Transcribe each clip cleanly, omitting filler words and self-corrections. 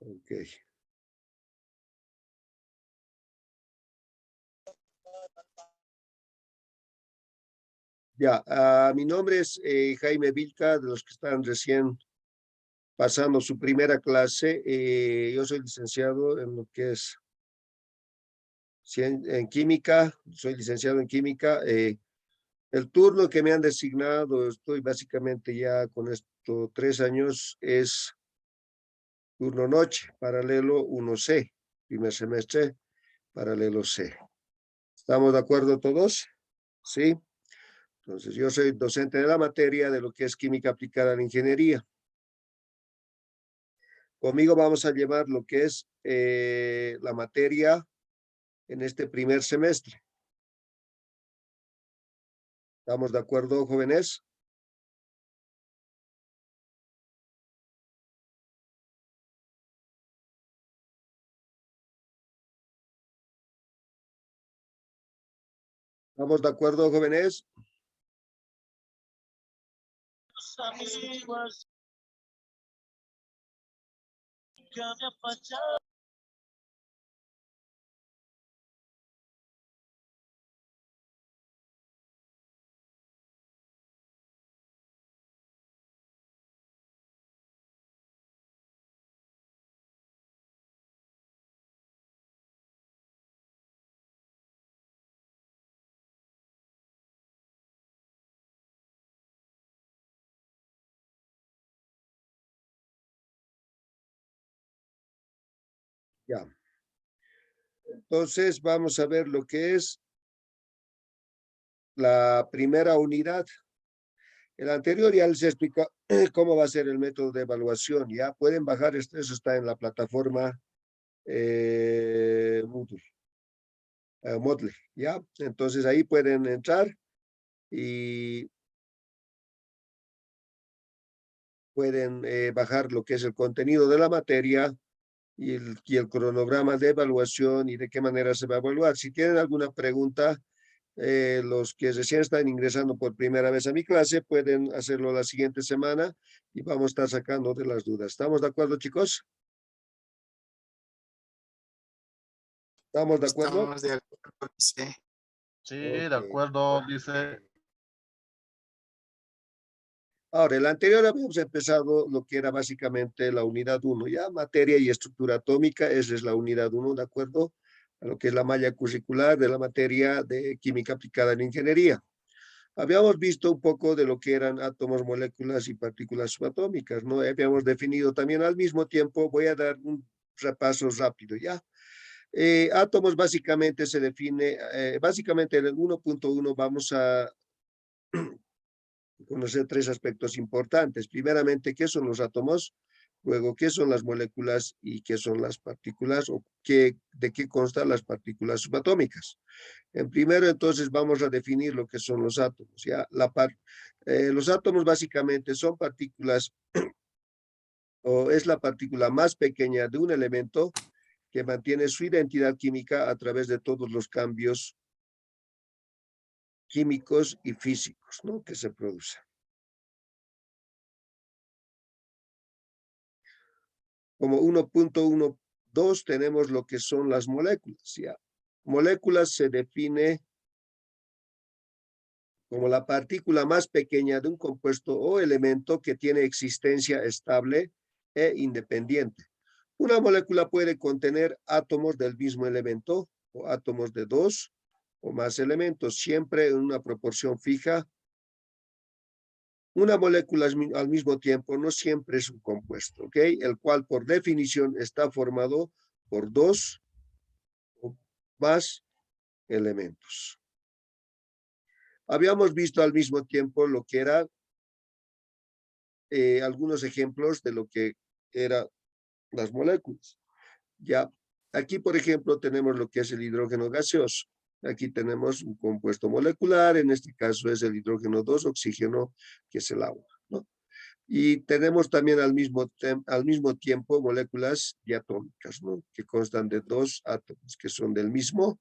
Ok. Ya, mi nombre es Jaime Vilca, de los que están recién pasando su primera clase. Yo soy licenciado en lo que es en química, soy licenciado en química. El turno que me han designado, estoy básicamente ya con esto 3 años, es turno noche, paralelo 1C, primer semestre, paralelo C. ¿Estamos de acuerdo todos? Sí. Entonces, yo soy docente de la materia de lo que es química aplicada a la ingeniería. Conmigo vamos a llevar lo que es la materia en este primer semestre. ¿Estamos de acuerdo, jóvenes? ¿Estamos de acuerdo, jóvenes? Ya. Entonces, vamos a ver lo que es la primera unidad. El anterior ya les explica cómo va a ser el método de evaluación. Ya pueden bajar, eso está en la plataforma Moodle, Moodle, ¿ya? Entonces ahí pueden entrar y pueden bajar lo que es el contenido de la materia y el cronograma de evaluación y de qué manera se va a evaluar. Si tienen alguna pregunta, los que recién están ingresando por primera vez a mi clase pueden hacerlo la siguiente semana y vamos a estar sacando de las dudas. ¿Estamos de acuerdo, chicos? ¿Estamos de acuerdo? Estamos de acuerdo, sí. Sí, Ok. de acuerdo, dice. Ahora, el anterior habíamos empezado lo que era básicamente la unidad 1, ya materia y estructura atómica, esa es la unidad 1, ¿de acuerdo? A lo que es la malla curricular de la materia de química aplicada en ingeniería. Habíamos visto un poco de lo que eran átomos, moléculas y partículas subatómicas, ¿no? Habíamos definido también al mismo tiempo, voy a dar un repaso rápido, ¿ya? Átomos básicamente se define, básicamente en el 1.1 vamos a conocer tres aspectos importantes. Primeramente, ¿qué son los átomos? Luego, ¿qué son las moléculas y qué son las partículas o de qué constan las partículas subatómicas? En primero, entonces, vamos a definir lo que son los átomos. ¿Ya? Los átomos básicamente son partículas o es la partícula más pequeña de un elemento que mantiene su identidad química a través de todos los cambios químicos y físicos, ¿no? que se producen. Como 1.12 tenemos lo que son las moléculas. ¿Ya? Moléculas se define como la partícula más pequeña de un compuesto o elemento que tiene existencia estable e independiente. Una molécula puede contener átomos del mismo elemento o átomos de dos o más elementos, siempre en una proporción fija. Una molécula al mismo tiempo no siempre es un compuesto, ¿ok? El cual por definición está formado por dos o más elementos. Habíamos visto al mismo tiempo lo que eran algunos ejemplos de lo que eran las moléculas. Ya, aquí por ejemplo tenemos lo que es el hidrógeno gaseoso. Aquí tenemos un compuesto molecular, en este caso es el hidrógeno 2, oxígeno, que es el agua, ¿no? Y tenemos también al mismo tiempo moléculas diatómicas, ¿no? Que constan de dos átomos que son del mismo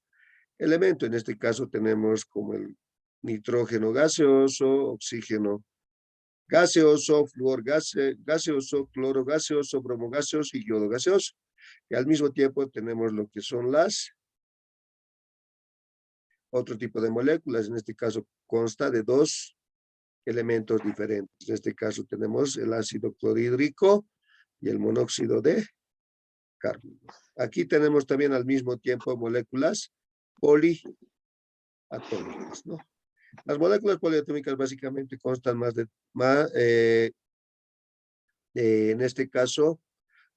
elemento. En este caso tenemos como el nitrógeno gaseoso, oxígeno gaseoso, flúor gaseoso, cloro gaseoso, bromo gaseoso y yodo gaseoso. Y al mismo tiempo tenemos lo que son otro tipo de moléculas. En este caso consta de dos elementos diferentes. En este caso tenemos el ácido clorhídrico y el monóxido de carbono. Aquí tenemos también al mismo tiempo moléculas poliatómicas, ¿no? Las moléculas poliatómicas básicamente constan en este caso,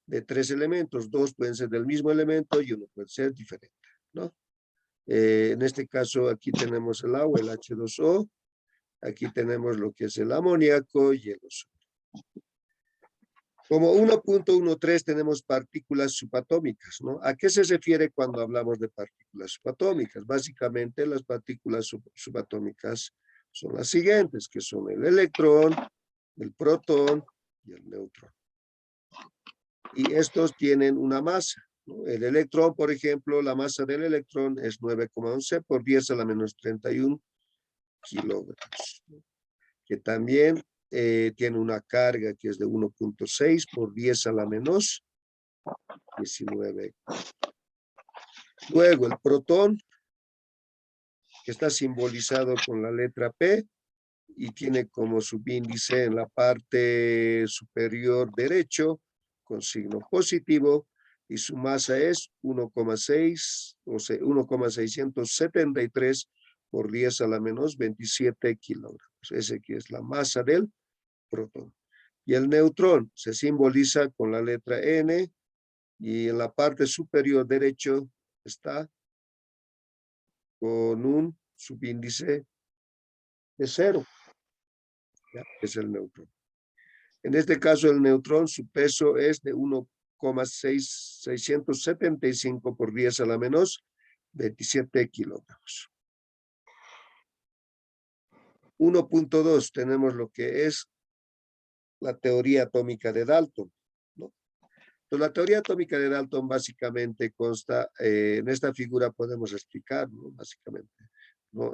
de tres elementos. Dos pueden ser del mismo elemento y uno puede ser diferente, ¿no? En este caso, aquí tenemos el agua, el H2O. Aquí tenemos lo que es el amoníaco y el ozono. Como 1.13 tenemos partículas subatómicas, ¿no? ¿A qué se refiere cuando hablamos de partículas subatómicas? Básicamente las partículas subatómicas son las siguientes, que son el electrón, el protón y el neutrón. Y estos tienen una masa, ¿no? El electrón, por ejemplo, la masa del electrón es 9,11 por 10 a la menos 31 kilogramos, ¿no? Que también tiene una carga que es de 1.6 por 10 a la menos 19. Luego el protón, que está simbolizado con la letra P y tiene como subíndice en la parte superior derecho con signo positivo y su masa es 1,6 o sea, 1,673 por 10 a la menos 27 kilogramos. Ese que es la masa del protón. Y el neutrón se simboliza con la letra N y en la parte superior derecho está con un subíndice de 0. ¿Ya? Es el neutrón. En este caso el neutrón, su peso es de 1,675 por 10 a la menos 27 kilogramos. 1.2 tenemos lo que es la teoría atómica de Dalton, ¿no? Entonces, la teoría atómica de Dalton básicamente consta, en esta figura podemos explicar, ¿no? Básicamente, ¿no?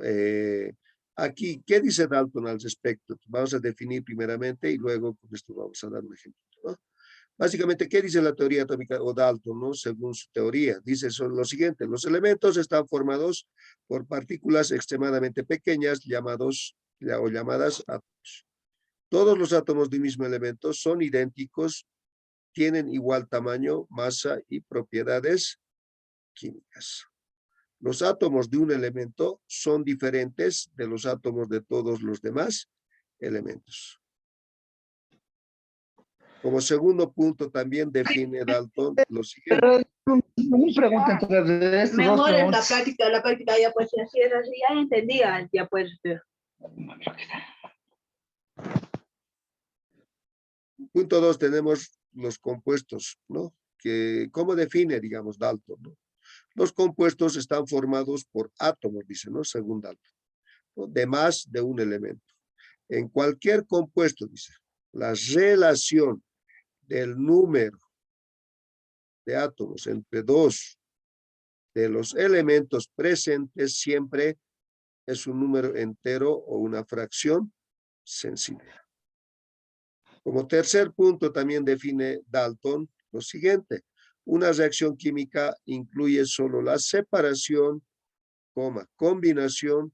Aquí, ¿qué dice Dalton al respecto? Vamos a definir primeramente y luego con esto vamos a dar un ejemplo, ¿no? Básicamente, ¿qué dice la teoría atómica o Dalton, ¿no? Según su teoría? Dice lo siguiente: los elementos están formados por partículas extremadamente pequeñas llamadas átomos. Todos los átomos de un mismo elemento son idénticos, tienen igual tamaño, masa y propiedades químicas. Los átomos de un elemento son diferentes de los átomos de todos los demás elementos. Como segundo punto también define Dalton lo siguiente. Pero una pregunta entre estos Mejor dos es la práctica ya pues si así es así, ya entendía, ya pues. Punto 2 tenemos los compuestos, ¿no? ¿Cómo define, digamos, Dalton, ¿no? Los compuestos están formados por átomos, dice, ¿no? Según Dalton, ¿no? De más de un elemento. En cualquier compuesto, dice, la relación del número de átomos entre dos de los elementos presentes siempre es un número entero o una fracción sencilla. Como tercer punto también define Dalton lo siguiente: una reacción química incluye solo la separación, combinación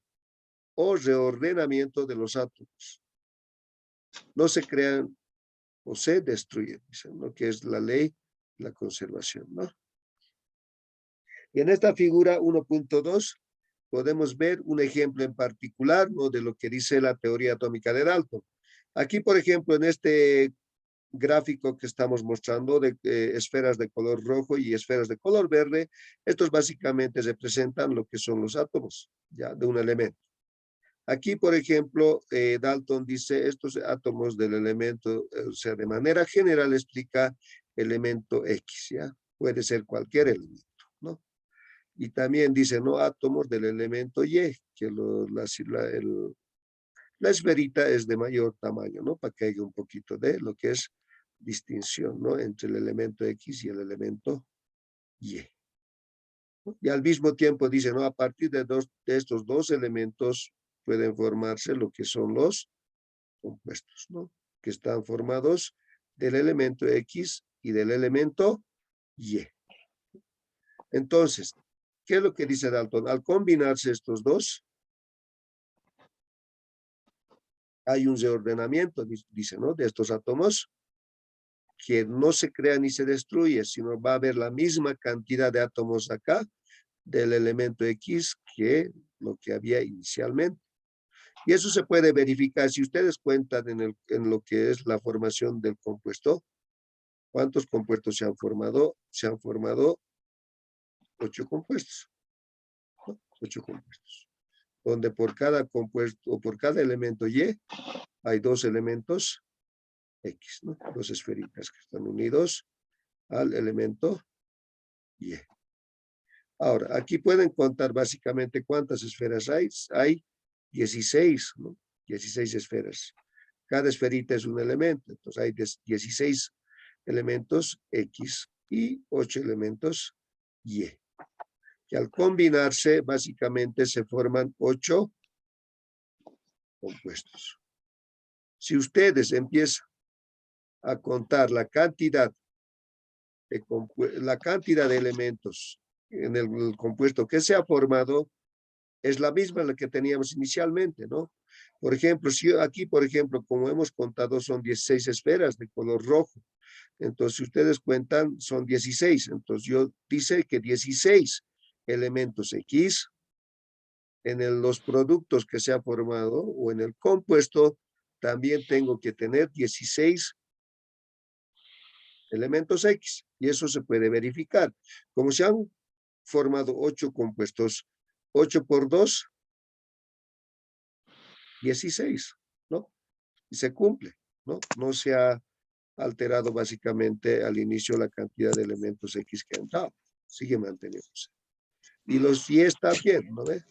o reordenamiento de los átomos. No se crean o se destruyen, dicen, ¿no? Que es la ley de la conservación, ¿no? Y en esta figura 1.2 podemos ver un ejemplo en particular, ¿no? De lo que dice la teoría atómica de Dalton. Aquí, por ejemplo, en este gráfico que estamos mostrando de esferas de color rojo y esferas de color verde, estos básicamente representan lo que son los átomos, ¿ya? De un elemento. Aquí, por ejemplo, Dalton dice estos átomos del elemento, o sea, de manera general explica elemento X, ¿ya? Puede ser cualquier elemento, ¿no? Y también dice, ¿no? Átomos del elemento Y, que la esferita es de mayor tamaño, ¿no? Para que haya un poquito de lo que es distinción, ¿no? Entre el elemento X y el elemento Y. Y al mismo tiempo dice, ¿no? A partir de estos dos elementos pueden formarse lo que son los compuestos, ¿no? que están formados del elemento X y del elemento Y. Entonces, ¿qué es lo que dice Dalton? Al combinarse estos dos, hay un reordenamiento, dice, ¿no? De estos átomos, que no se crea ni se destruye, sino va a haber la misma cantidad de átomos acá del elemento X que lo que había inicialmente. Y eso se puede verificar si ustedes cuentan en lo que es la formación del compuesto. ¿Cuántos compuestos se han formado? Se han formado 8 compuestos. ¿No? 8 compuestos. Donde por cada compuesto o por cada elemento Y hay 2 elementos X, ¿no? 2 esferitas que están unidos al elemento Y. Ahora, aquí pueden contar básicamente cuántas esferas hay. Hay 16, ¿no? 16 esferas. Cada esferita es un elemento. Entonces hay 16 elementos X y 8 elementos Y. Que al combinarse, básicamente se forman 8 compuestos. Si ustedes empiezan a contar la cantidad de elementos en el compuesto que se ha formado, es la misma la que teníamos inicialmente, ¿no? Por ejemplo, si aquí, por ejemplo, como hemos contado, son 16 esferas de color rojo. Entonces, si ustedes cuentan, son 16. Entonces, yo dice que 16 elementos X en los productos que se ha formado o en el compuesto, también tengo que tener 16 elementos X. Y eso se puede verificar. Como se han formado 8 compuestos, 8 por 2, 16, ¿no? Y se cumple, ¿no? No se ha alterado básicamente al inicio la cantidad de elementos X que han dado. Sigue manteniéndose. Y los Y está bien, ¿no ve?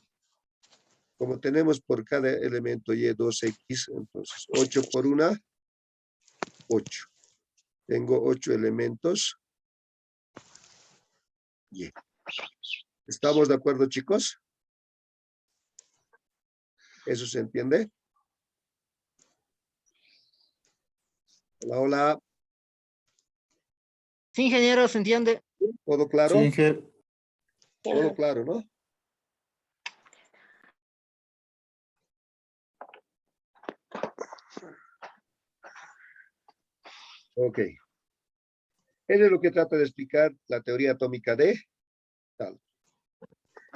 Como tenemos por cada elemento Y 2X, entonces 8 por 1, 8. Tengo 8 elementos Y. ¿Estamos de acuerdo, chicos? ¿Eso se entiende? Hola, hola. Sí, ingeniero, ¿se entiende? ¿Todo claro? Sí, Inge. Todo claro, ¿no? Ok. Eso es lo que trata de explicar la teoría atómica de tal.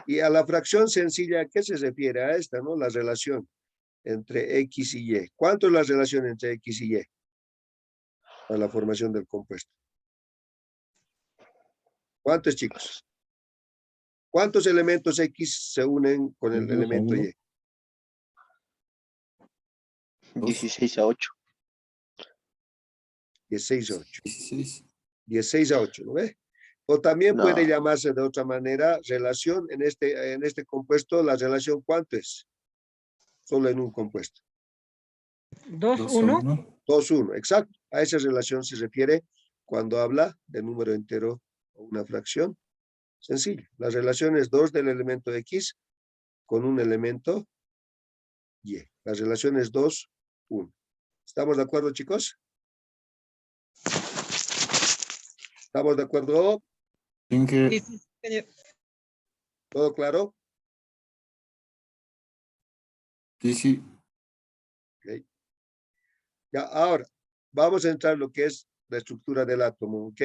Y a la fracción sencilla, ¿a qué se refiere? A esta, ¿no? La relación entre X y Y. ¿Cuánto es la relación entre X y Y? Para la formación del compuesto. ¿Cuántos, chicos? ¿Cuántos elementos X se unen con el elemento Y? 16 a 8. 16 a 8. 16. 16 a 8, ¿no ve? O también No. puede llamarse de otra manera relación en este compuesto. ¿La relación cuánto es? Solo en un compuesto. 2, 2 a 1. 1. 2, 1, exacto. A esa relación se refiere cuando habla de número entero o una fracción. Sencillo. La relación es 2 del elemento X con un elemento Y. La relación es 2, 1. ¿Estamos de acuerdo, chicos? ¿Estamos de acuerdo? Inge. ¿Todo claro? Sí, sí. Okay. Ya, ahora, vamos a entrar en lo que es la estructura del átomo, ¿ok?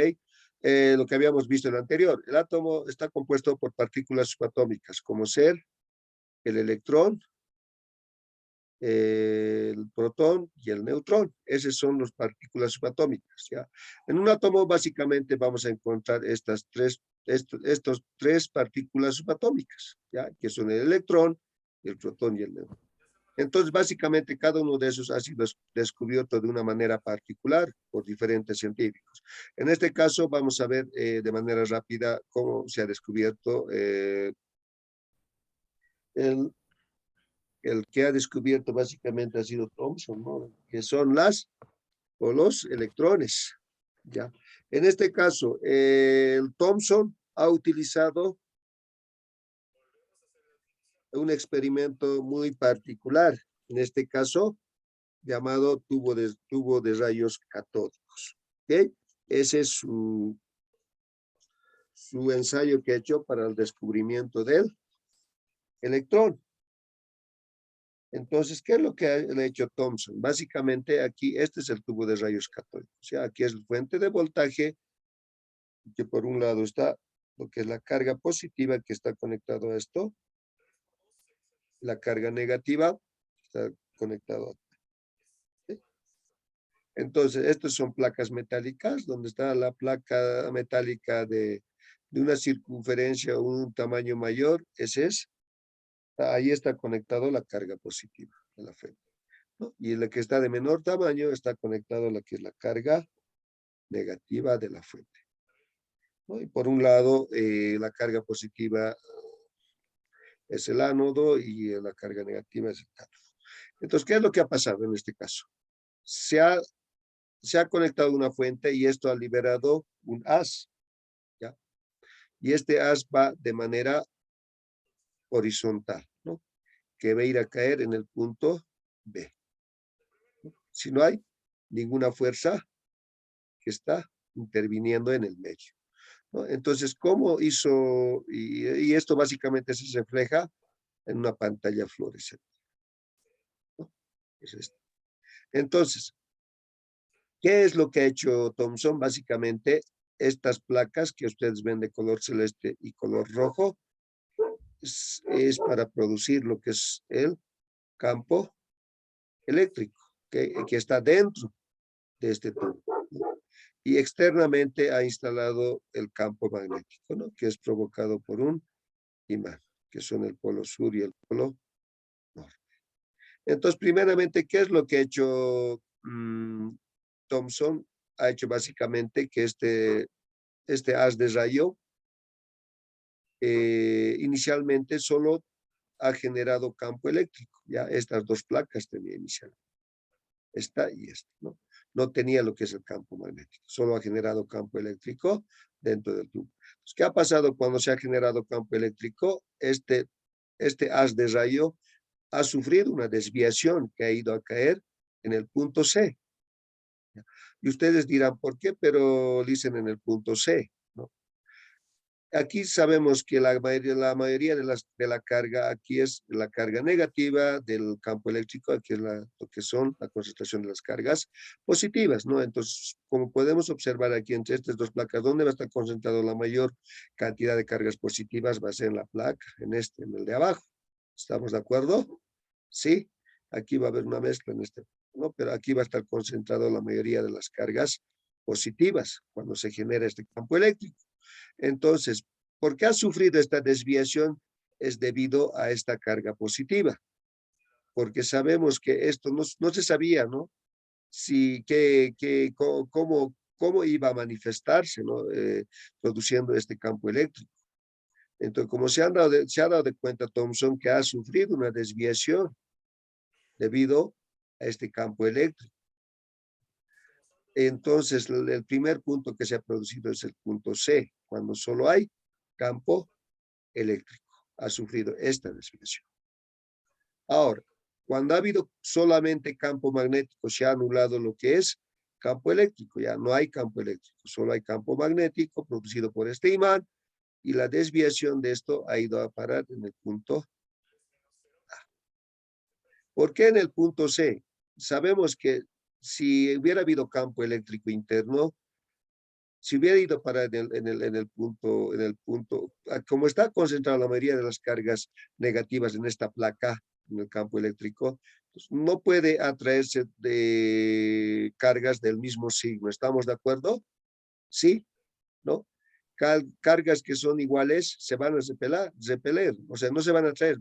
Lo que habíamos visto en el anterior. El átomo está compuesto por partículas subatómicas, como ser el electrón, el protón y el neutrón. Esas son las partículas subatómicas, ¿ya? En un átomo básicamente vamos a encontrar estos tres partículas subatómicas, ¿ya? Que son el electrón, el protón y el neutrón. Entonces, básicamente, cada uno de esos ha sido descubierto de una manera particular por diferentes científicos. En este caso, vamos a ver de manera rápida cómo se ha descubierto el que ha descubierto básicamente ha sido Thomson, ¿no? Que son los electrones, ¿ya? En este caso, el Thomson ha utilizado un experimento muy particular. En este caso, llamado tubo de rayos catódicos. ¿Ok? Ese es su ensayo que ha hecho para el descubrimiento del electrón. Entonces, ¿qué es lo que ha hecho Thomson? Básicamente aquí, este es el tubo de rayos catódicos. O sea, aquí es la fuente de voltaje, que por un lado está lo que es la carga positiva que está conectado a esto. La carga negativa está conectado a esto. ¿Sí? Entonces, estas son placas metálicas, donde está la placa metálica de una circunferencia o un tamaño mayor, ese es. Ahí está conectado la carga positiva de la fuente, ¿no? Y la que está de menor tamaño está conectado a la que es la carga negativa de la fuente, ¿no? Y por un lado, la carga positiva es el ánodo y la carga negativa es el cátodo. Entonces, ¿qué es lo que ha pasado en este caso? Se ha conectado una fuente y esto ha liberado un haz, ¿ya? Y este haz va de manera horizontal, ¿no? Que va a ir a caer en el punto B. Si no hay ninguna fuerza que está interviniendo en el medio, ¿no? Entonces, ¿cómo hizo? Y esto básicamente se refleja en una pantalla fluorescente, ¿no? Es esto. Entonces, ¿qué es lo que ha hecho Thomson? Básicamente, estas placas que ustedes ven de color celeste y color rojo, es para producir lo que es el campo eléctrico, que está dentro de este tubo. Y externamente ha instalado el campo magnético, ¿no? Que es provocado por un imán, que son el polo sur y el polo norte. Entonces, primeramente, ¿qué es lo que ha hecho Thomson? Ha hecho básicamente que este haz de rayo inicialmente solo ha generado campo eléctrico. Ya estas dos placas tenía inicialmente. Esta y esta, ¿no? No tenía lo que es el campo magnético. Solo ha generado campo eléctrico dentro del tubo. Entonces, ¿qué ha pasado cuando se ha generado campo eléctrico? Este haz de rayo ha sufrido una desviación que ha ido a caer en el punto C. Y ustedes dirán, ¿por qué? Pero dicen en el punto C, ¿no? Aquí sabemos que la mayoría de la carga aquí es la carga negativa del campo eléctrico, aquí es lo que son la concentración de las cargas positivas, ¿no? Entonces, como podemos observar aquí entre estas dos placas, ¿dónde va a estar concentrado la mayor cantidad de cargas positivas? Va a ser en la placa, en el de abajo. ¿Estamos de acuerdo? Sí. Aquí va a haber una mezcla en este, ¿no? Pero aquí va a estar concentrado la mayoría de las cargas positivas cuando se genera este campo eléctrico. Entonces, ¿por qué ha sufrido esta desviación? Es debido a esta carga positiva. Porque sabemos que esto no se sabía, ¿no? Si, cómo iba a manifestarse, ¿no? Produciendo este campo eléctrico. Entonces, como se ha dado de cuenta Thomson que ha sufrido una desviación debido a este campo eléctrico. Entonces, el primer punto que se ha producido es el punto C, cuando solo hay campo eléctrico. Ha sufrido esta desviación. Ahora, cuando ha habido solamente campo magnético, se ha anulado lo que es campo eléctrico. Ya no hay campo eléctrico, solo hay campo magnético producido por este imán y la desviación de esto ha ido a parar en el punto A. ¿Por qué en el punto C? Sabemos que si hubiera habido campo eléctrico interno, si hubiera ido para en el punto, como está concentrada la mayoría de las cargas negativas en esta placa, en el campo eléctrico, pues no puede atraerse de cargas del mismo signo. ¿Estamos de acuerdo? Sí, ¿no? Cargas que son iguales se van a repeler, o sea, no se van a atraer,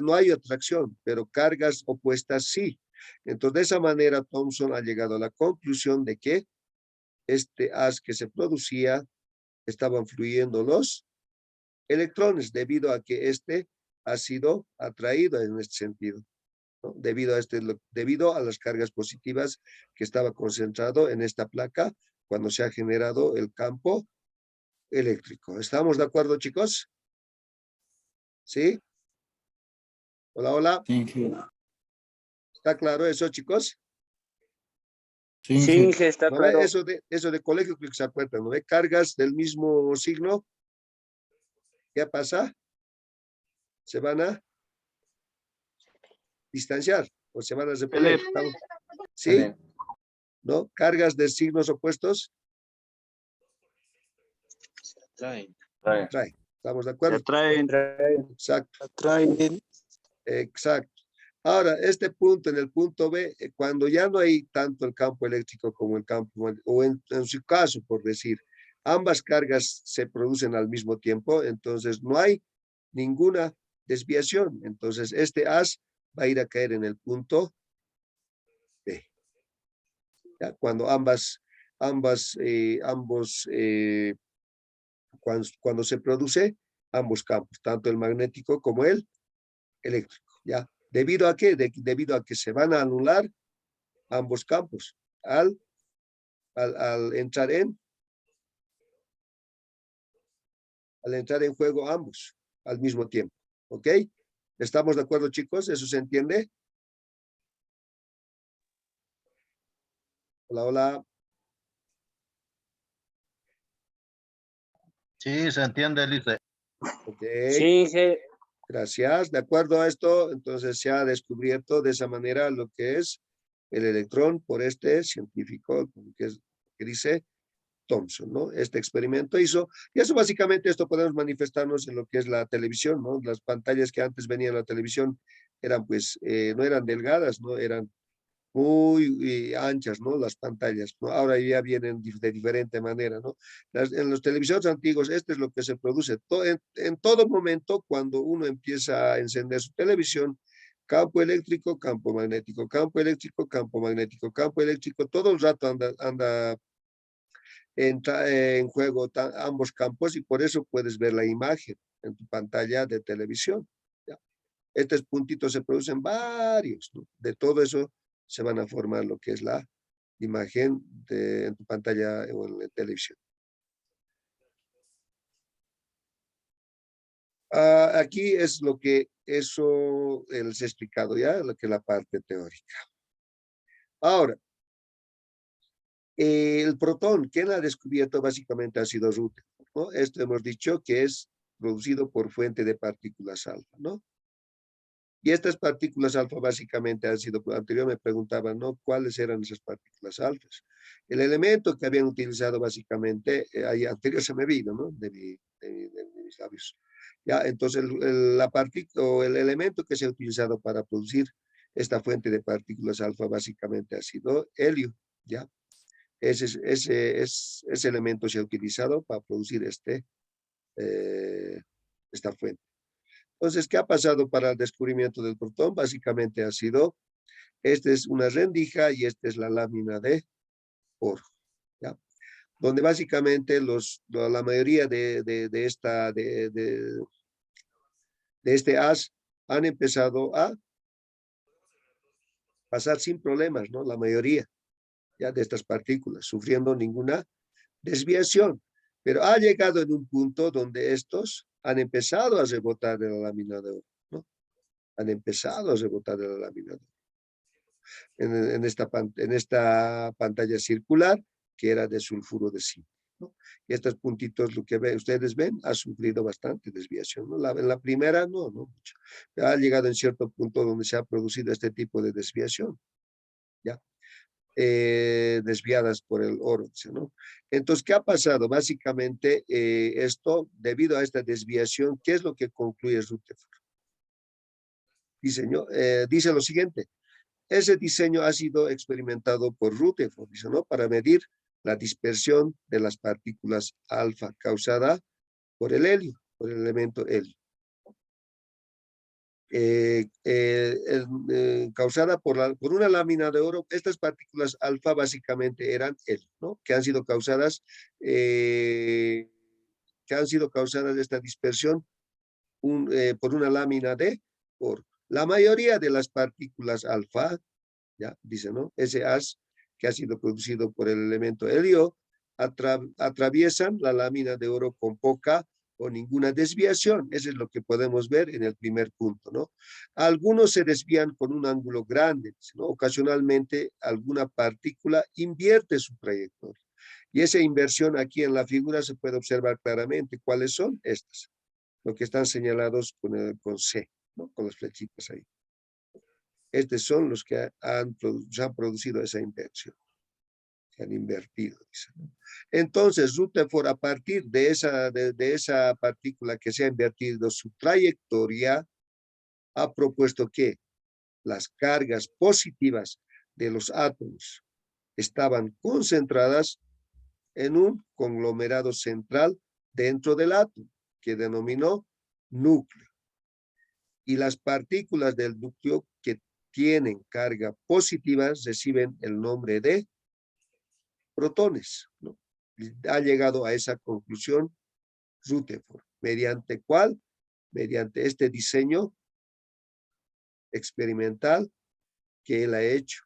no hay atracción, pero cargas opuestas sí. Entonces, de esa manera, Thomson ha llegado a la conclusión de que este haz que se producía, estaban fluyendo los electrones debido a que este ha sido atraído en este sentido, ¿no? Debido a las cargas positivas que estaba concentrado en esta placa cuando se ha generado el campo eléctrico. ¿Estamos de acuerdo, chicos? ¿Sí? Hola, hola. thank you. ¿Está claro eso, chicos? Sí, Sí, Inge, está ¿No ve? claro. Eso de colegio creo que se acuerdan, ¿no ve? Cargas del mismo signo, ¿qué pasa? Se van a distanciar o se van a repeler. ¿Sí? ¿No? Cargas de signos opuestos Traen. trae. ¿Estamos de acuerdo? Traen. Exacto, Traen. exacto. Ahora, este punto, en el punto B, cuando ya no hay tanto el campo eléctrico como el campo, o en su caso, por decir, ambas cargas se producen al mismo tiempo, entonces no hay ninguna desviación. Entonces, este haz va a ir a caer en el punto B. ¿Ya? Cuando cuando se produce ambos campos, tanto el magnético como el eléctrico, ¿ya? ¿Debido a qué? Debido a que se van a anular ambos campos al entrar en juego ambos al mismo tiempo, ¿ok? ¿Estamos de acuerdo, chicos? ¿Eso se entiende? Hola, hola. Sí, se entiende, dice. Ok, Sí, Inge. gracias. De acuerdo a esto, entonces se ha descubierto de esa manera lo que es el electrón por este científico que dice Thomson, ¿no? Este experimento hizo, y eso básicamente esto podemos manifestarnos en lo que es la televisión, ¿no? Las pantallas que antes venían en la televisión eran pues, no eran delgadas, ¿no? Eran muy anchas, ¿no? Las pantallas, ¿no? Ahora ya vienen de diferente manera, ¿no? En los televisores antiguos, este es lo que se produce. En todo momento, cuando uno empieza a encender su televisión, campo eléctrico, campo magnético, campo eléctrico, campo magnético, campo eléctrico, todo el rato anda en juego ambos campos y por eso puedes ver la imagen en tu pantalla de televisión. ¿Ya? Estos puntitos se producen varios, ¿no? De todo eso se van a formar lo que es la imagen en tu pantalla o en la televisión. Aquí es lo que eso les he explicado ya, lo que es la parte teórica. Ahora, el protón, ¿quién ha descubierto? Básicamente ha sido Rutherford, ¿no? Esto hemos dicho que es producido por fuente de partículas alfa, ¿no? Y estas partículas alfa básicamente han sido, anterior me preguntaban, ¿no? ¿Cuáles eran esas partículas alfas? El elemento que habían utilizado básicamente, ahí anterior se me vino, ¿no? De mis labios. Ya, entonces el elemento que se ha utilizado para producir esta fuente de partículas alfa básicamente ha sido helio, ¿ya? Ese elemento se ha utilizado para producir esta fuente. Entonces, ¿qué ha pasado para el descubrimiento del protón? Básicamente ha sido, esta es una rendija y esta es la lámina de oro, ¿ya? Donde básicamente la mayoría de este haz han empezado a pasar sin problemas, ¿no? La mayoría ya de estas partículas, sufriendo ninguna desviación. Pero ha llegado en un punto donde estos han empezado a rebotar de la lámina de oro, ¿no? Han empezado a rebotar de la lámina de oro. En esta pantalla circular que era de sulfuro de zinc, ¿no? Y estos puntitos, lo que ustedes ven, ha sufrido bastante desviación, ¿no? En la primera no mucho. Ha llegado en cierto punto donde se ha producido este tipo de desviación, ¿ya? Desviadas por el oro, ¿no? Entonces, ¿qué ha pasado? Básicamente, esto, debido a esta desviación, ¿qué es lo que concluye Rutherford? Dice lo siguiente: ese diseño ha sido experimentado por Rutherford, dice, ¿no? Para medir la dispersión de las partículas alfa causada por el helio, por el elemento helio. Causada por una lámina de oro. Estas partículas alfa básicamente eran helio, ¿no? Que han sido causadas esta dispersión por una lámina de oro. La mayoría de las partículas alfa, ya dice, ¿no? Ese haz que ha sido producido por el elemento helio atraviesan la lámina de oro con poca o ninguna desviación. Eso es lo que podemos ver en el primer punto, ¿no? Algunos se desvían con un ángulo grande, ¿no? Ocasionalmente alguna partícula invierte su trayectoria. Y esa inversión aquí en la figura se puede observar claramente. ¿Cuáles son? Estas, lo que están señalados con C, ¿no? Con las flechitas ahí. Estos son los que han producido esa inversión. Que han invertido. Dice. Entonces, Rutherford, a partir de esa partícula que se ha invertido su trayectoria, ha propuesto que las cargas positivas de los átomos estaban concentradas en un conglomerado central dentro del átomo, que denominó núcleo. Y las partículas del núcleo que tienen carga positiva reciben el nombre de protones, ¿no? Ha llegado a esa conclusión Rutherford. ¿Mediante cuál? Mediante este diseño experimental que él ha hecho.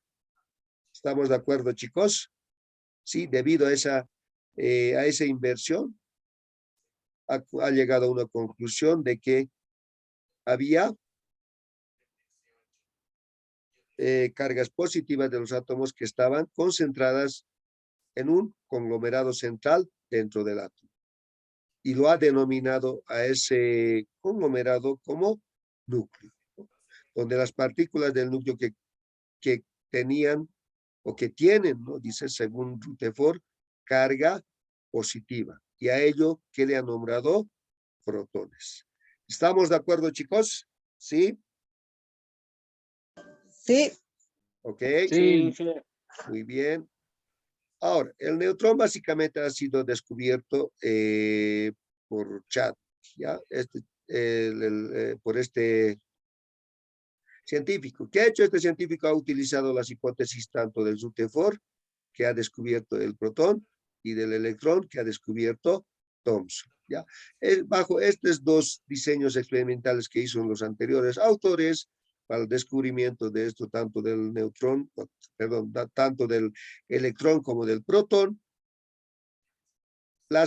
¿Estamos de acuerdo, chicos? Sí, debido a esa inversión, ha llegado a una conclusión de que había cargas positivas de los átomos que estaban concentradas en un conglomerado central dentro del átomo. Y lo ha denominado a ese conglomerado como núcleo, ¿no? Donde las partículas del núcleo que tenían o que tienen, ¿no? Dice según Rutherford, carga positiva. Y a ello, ¿qué le ha nombrado? Protones. ¿Estamos de acuerdo, chicos? ¿Sí? Sí. Ok. Sí. Muy bien. Ahora, el neutrón básicamente ha sido descubierto por Chadwick, ¿ya? Por este científico. ¿Qué ha hecho este científico? Ha utilizado las hipótesis tanto del Rutherford, que ha descubierto el protón, y del electrón, que ha descubierto Thomson, ¿ya? Bajo estos dos diseños experimentales que hizo los anteriores autores, para el descubrimiento de esto, tanto del neutrón, perdón, tanto del electrón como del protón, le ha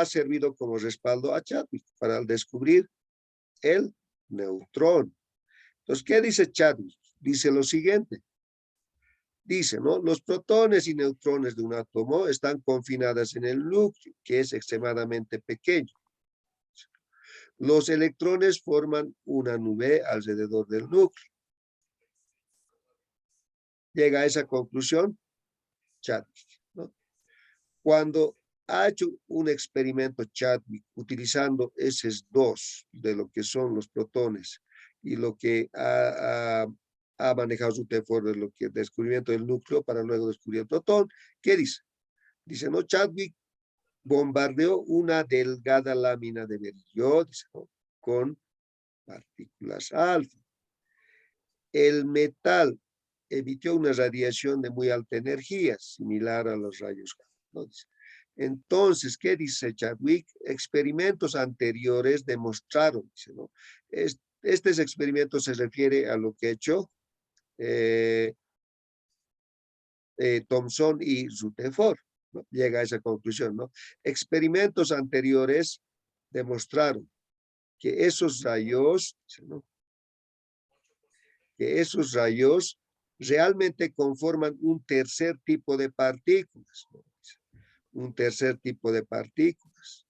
servido como respaldo a Chadwick para descubrir el neutrón. Entonces, ¿qué dice Chadwick? Dice lo siguiente. Dice, ¿no? Los protones y neutrones de un átomo están confinadas en el núcleo, que es extremadamente pequeño. Los electrones forman una nube alrededor del núcleo. Llega a esa conclusión Chadwick, ¿no? Cuando ha hecho un experimento Chadwick utilizando esos dos de lo que son los protones y lo que ha manejado Rutherford de lo que el descubrimiento del núcleo para luego descubrir el protón, ¿qué dice? Dice, no, Chadwick bombardeó una delgada lámina de berilio, dice, ¿no? Con partículas alfa. El metal emitió una radiación de muy alta energía, similar a los rayos gamma, ¿no? Dice. Entonces, ¿qué dice Chadwick? Experimentos anteriores demostraron, dice, ¿no? Estos experimentos se refiere a lo que ha hecho Thomson y Rutherford, ¿no? Llega a esa conclusión, ¿no? Experimentos anteriores demostraron que esos rayos, ¿no? Que esos rayos realmente conforman un tercer tipo de partículas, ¿no? Un tercer tipo de partículas,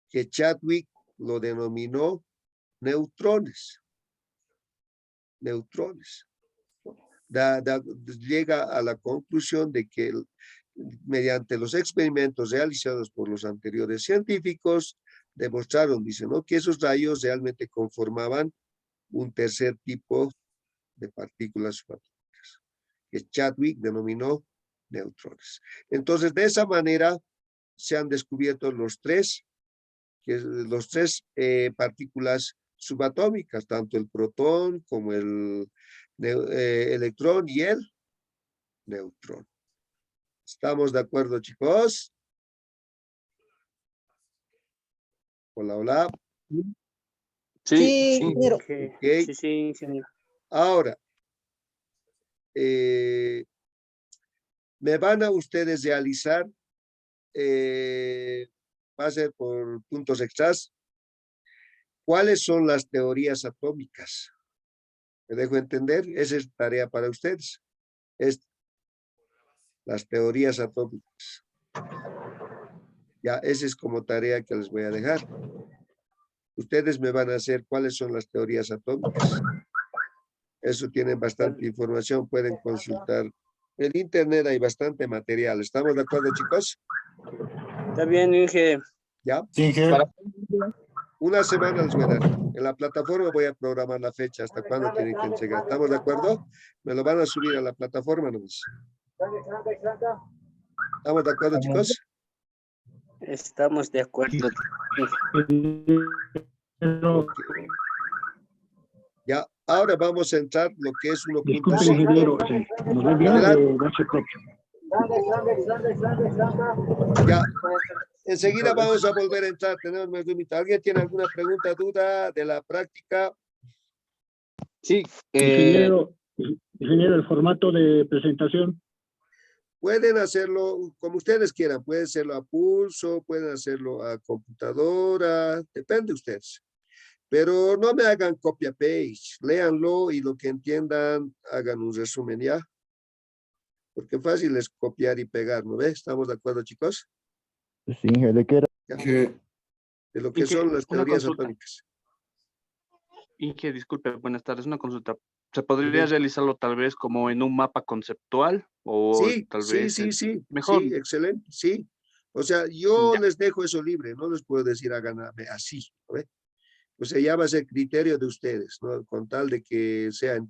que Chadwick lo denominó neutrones. Neutrones. Llega a la conclusión de que mediante los experimentos realizados por los anteriores científicos, demostraron, dice, ¿no? Que esos rayos realmente conformaban un tercer tipo de partículas subatómicas, que Chadwick denominó neutrones. Entonces, de esa manera se han descubierto los tres partículas subatómicas, tanto el protón como el electrón y el neutrón. ¿Estamos de acuerdo, chicos? Hola, hola. Sí, ingeniero. Ok. sí, ingeniero. Ahora, me van a ustedes realizar va a ser por puntos extras. ¿Cuáles son las teorías atómicas? ¿Me dejo entender? Esa es tarea para ustedes. Las teorías atómicas. Ya, esa es como tarea que les voy a dejar. Ustedes me van a hacer cuáles son las teorías atómicas. Eso tienen bastante información, pueden consultar. En internet hay bastante material. ¿Estamos de acuerdo, chicos? Está bien, Inge. ¿Ya? Sí, Inge. Una semana les voy a dar. En la plataforma voy a programar la fecha hasta cuándo tienen que entregar. ¿Estamos de acuerdo? Me lo van a subir a la plataforma nomás. ¿Estamos de acuerdo, chicos? Estamos de acuerdo. Ya, ahora vamos a entrar lo que es Disculpe, 1.5. ingeniero, ¿nos ven bien Adelante. o no se copia? Ya, enseguida vamos a volver a entrar. Tenemos más de un minuto. ¿Alguien tiene alguna pregunta, duda de la práctica? Sí, Ingeniero, el formato de presentación. Pueden hacerlo como ustedes quieran. Pueden hacerlo a pulso, pueden hacerlo a computadora. Depende de ustedes. Pero no me hagan copia-paste. Léanlo y lo que entiendan, hagan un resumen, ¿ya? Porque fácil es copiar y pegar, ¿no ves? ¿Estamos de acuerdo, chicos? Sí, Inge, ¿de qué era? Ya. Inge, De lo que Inge, son las una teorías consulta. atómicas. Inge, disculpe, buenas tardes. Una consulta. ¿Se podría realizarlo tal vez como en un mapa conceptual? O Sí, tal sí, vez sí, sí. mejor. Sí, excelente, sí. O sea, yo Ya. les dejo eso libre, no les puedo decir hagan así, ¿no ve? O sea, ya va a ser criterio de ustedes, ¿no? Con tal de que sea